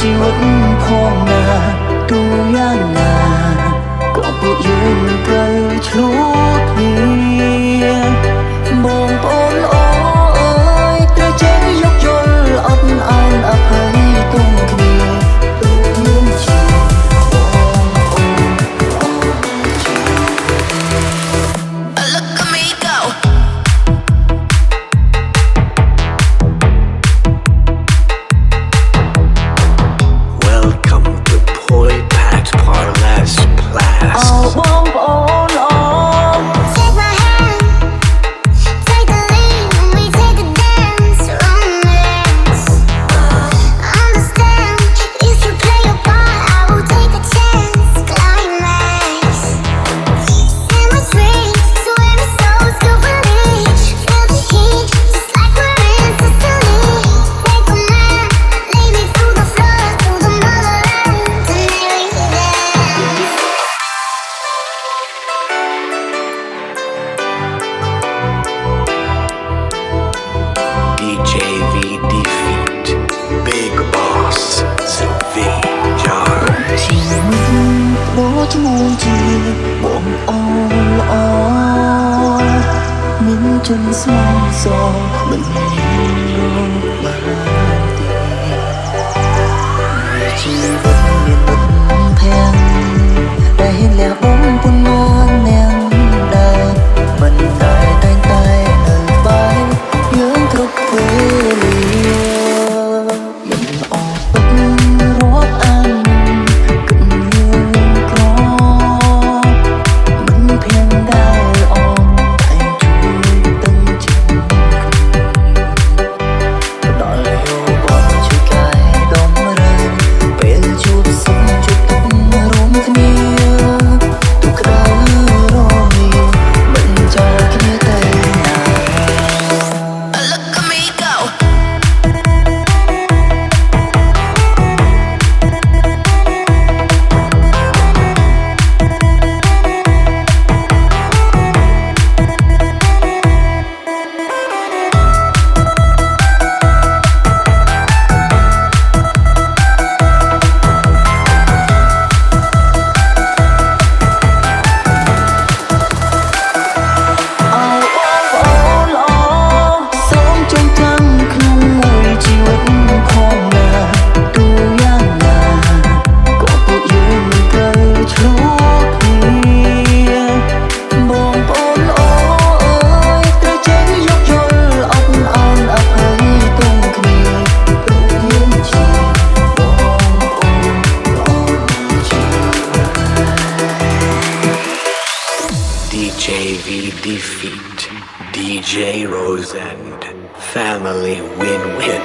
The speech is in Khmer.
ជីវិតផងណាទូយ៉ាងណាក៏ពួកយើងមិនត្រូវឆ្លោះគ្នាបងប្អូនអើយត្រូវចេះយកយល់អត់អានអភ័យទុំគ្នាយើងជាបងប្អូន Look at me go. Welcome to Poi Pat Parles Plas. បងប្អូនអើយ Take my hand, take the lead when we take a dance, romance. Understand if you play your part, I will take a chance, climax. Sandwich ring, so every soul's company. Feel the heat, just like we're in Sicily. Take a man, lay me through the flood, through the motherland, to marry them. DJ V Defeat. Big Boss. V Jar. ชีវិតដ៏ឈ្មោះជាបងអូនល្អមានជនស្មោះសរមិនមានលោកបានទេជីវិតមានមុខភាំងតែហ៊ានលះបង់ពុនមកអ្នកដែរមិនដែលតែងតែនៅក្បែរយើងគ្រប់ពេលវេលាមិនអស់ទុករាប់អានគំនិតក្រមិនភាំងដែលអងតែជួយទាំងជាដល់យកបទជួយកែដំរើពេលជួបសុខជួបទុករួមគ្នាទុកក្តៅរមាមិនចោលគ្នាតែណា Look at me go.អើបងប្អូនល្អសូមចងចាំក្នុងមួយជីវិតផងណាទូយ៉ាងណាក៏ពួកយើងមិនត្រូវឆ្លោះគ្នាបងប្អូនល្អអើយត្រូវចេះយកយល់អត់អានអភ័យទុំគ្នាយើងជាបងប្អូនល្អជា DJ V Defeat. DJ Rose and Family Win-Win.